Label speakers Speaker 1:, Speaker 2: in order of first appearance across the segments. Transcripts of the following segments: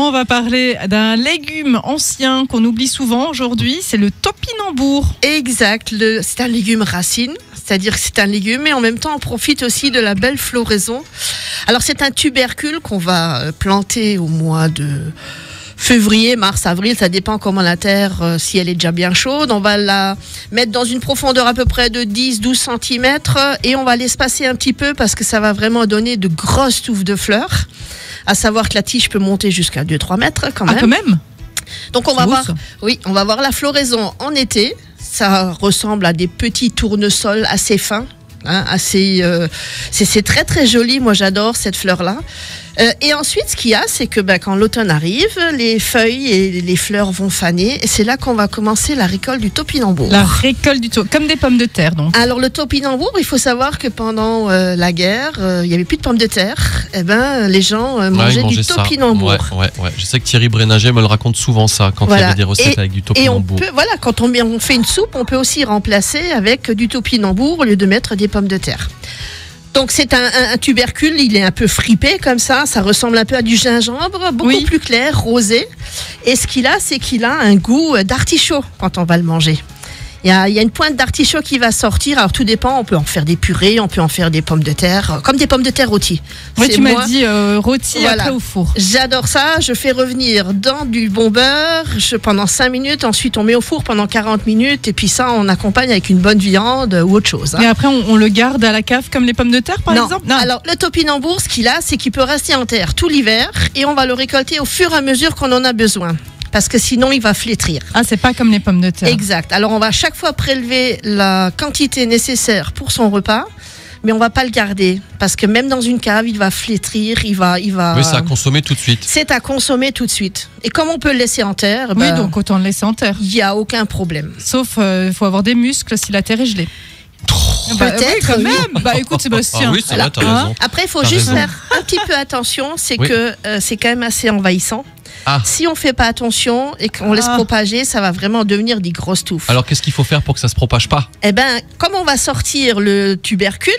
Speaker 1: On va parler d'un légume ancien qu'on oublie souvent aujourd'hui, c'est le topinambour.
Speaker 2: Exact, c'est un légume racine, c'est-à-dire que c'est un légume et en même temps on profite aussi de la belle floraison. Alors c'est un tubercule qu'on va planter au mois de février, mars, avril, ça dépend comment la terre, si elle est déjà bien chaude. On va la mettre dans une profondeur à peu près de 10-12 cm et on va l'espacer un petit peu parce que ça va vraiment donner de grosses touffes de fleurs. À savoir que la tige peut monter jusqu'à 2-3 mètres quand même.
Speaker 1: Ah, quand même.
Speaker 2: Donc on va voir la floraison en été. Ça ressemble à des petits tournesols assez fins. C'est très très joli, moi j'adore cette fleur là. Et ensuite ce qu'il y a, c'est que quand l'automne arrive, les feuilles et les fleurs vont faner et c'est là qu'on va commencer la récolte du topinambour.
Speaker 1: La récolte du comme des pommes de terre donc.
Speaker 2: Alors le topinambour, il faut savoir que pendant la guerre, il n'y avait plus de pommes de terre. Les gens mangeaient du topinambour.
Speaker 3: Ouais. Je sais que Thierry Brénaget me le raconte souvent ça quand il y avait des recettes avec du topinambour.
Speaker 2: Et quand on fait une soupe, on peut aussi remplacer avec du topinambour au lieu de mettre des pommes de terre. Donc c'est un tubercule, il est un peu fripé comme ça ressemble un peu à du gingembre, beaucoup plus clair, rosé. Et ce qu'il a, c'est qu'il a un goût d'artichaut quand on va le manger. Il y a une pointe d'artichaut qui va sortir. Alors tout dépend, on peut en faire des purées, on peut en faire des pommes de terre, comme des pommes de terre rôties.
Speaker 1: Oui, tu m'as dit rôti après au four.
Speaker 2: J'adore ça, je fais revenir dans du bon beurre pendant 5 minutes, ensuite on met au four pendant 40 minutes et puis ça on accompagne avec une bonne viande ou autre chose.
Speaker 1: Et après on le garde à la cave comme les pommes de terre par exemple ?
Speaker 2: Non, alors le topinambour, ce qu'il a, c'est qu'il peut rester en terre tout l'hiver et on va le récolter au fur et à mesure qu'on en a besoin. Parce que sinon, il va flétrir.
Speaker 1: Ah, c'est pas comme les pommes de terre.
Speaker 2: Exact. Alors, on va à chaque fois prélever la quantité nécessaire pour son repas, mais on va pas le garder. Parce que même dans une cave, il va flétrir, il va...
Speaker 3: Oui, c'est à consommer tout de suite.
Speaker 2: C'est à consommer tout de suite. Et comme on peut le laisser en terre...
Speaker 1: Oui, donc autant le laisser en terre.
Speaker 2: Il n'y a aucun problème.
Speaker 1: Sauf, il faut avoir des muscles si la terre est gelée.
Speaker 2: Peut-être,
Speaker 1: quand même. Écoute, Sébastien.
Speaker 3: Oui, c'est vrai, t'as raison.
Speaker 2: Après, il faut juste faire un petit peu attention, c'est que c'est quand même assez envahissant. Si on ne fait pas attention et qu'on laisse propager, ça va vraiment devenir des grosses touffes.
Speaker 3: Alors, qu'est-ce qu'il faut faire pour que ça ne se propage pas ?
Speaker 2: Comme on va sortir le tubercule,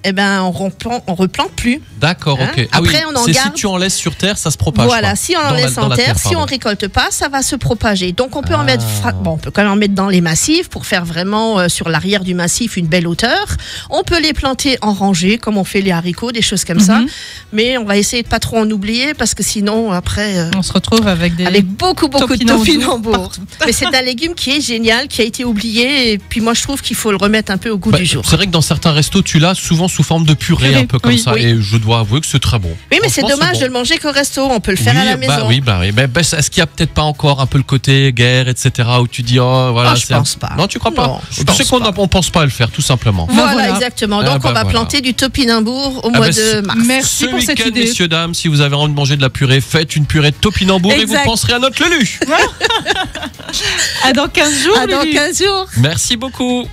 Speaker 2: on replante plus.
Speaker 3: D'accord, ok.
Speaker 2: Après, on en garde.
Speaker 3: Si tu en laisses sur terre, ça se propage.
Speaker 2: Voilà,
Speaker 3: pas.
Speaker 2: Si on en laisse en terre, si on récolte pas, ça va se propager. Donc on peut en mettre. On peut quand même en mettre dans les massifs pour faire vraiment sur l'arrière du massif une belle hauteur. On peut les planter en rangée, comme on fait les haricots, des choses comme ça. Mais on va essayer de pas trop en oublier parce que sinon après.
Speaker 1: On se retrouve avec
Speaker 2: beaucoup de topinambour. Mais c'est un légume qui est génial, qui a été oublié. Et puis moi je trouve qu'il faut le remettre un peu au goût du jour.
Speaker 3: C'est vrai que dans certains restos, tu l'as souvent sous forme de purée, un peu comme ça.
Speaker 2: Oui.
Speaker 3: Et je dois avouer que c'est très bon.
Speaker 2: Oui, mais c'est dommage de le manger qu'au resto. On peut le faire à la maison.
Speaker 3: Est-ce qu'il y a peut-être pas encore un peu le côté guerre, etc. où tu dis
Speaker 2: je pense pas.
Speaker 3: Non, tu crois pas?
Speaker 2: Non,
Speaker 3: Tu sais qu'on pense pas à le faire, tout simplement.
Speaker 2: Voilà, exactement. Donc on va planter du topinambour au mois de mars.
Speaker 1: Merci pour cette idée.
Speaker 3: Messieurs, dames, si vous avez envie de manger de la purée, faites une purée de topinambour et vous penserez à notre Lulu.
Speaker 1: À dans 15 jours.
Speaker 2: À dans 15 jours.
Speaker 3: Merci beaucoup.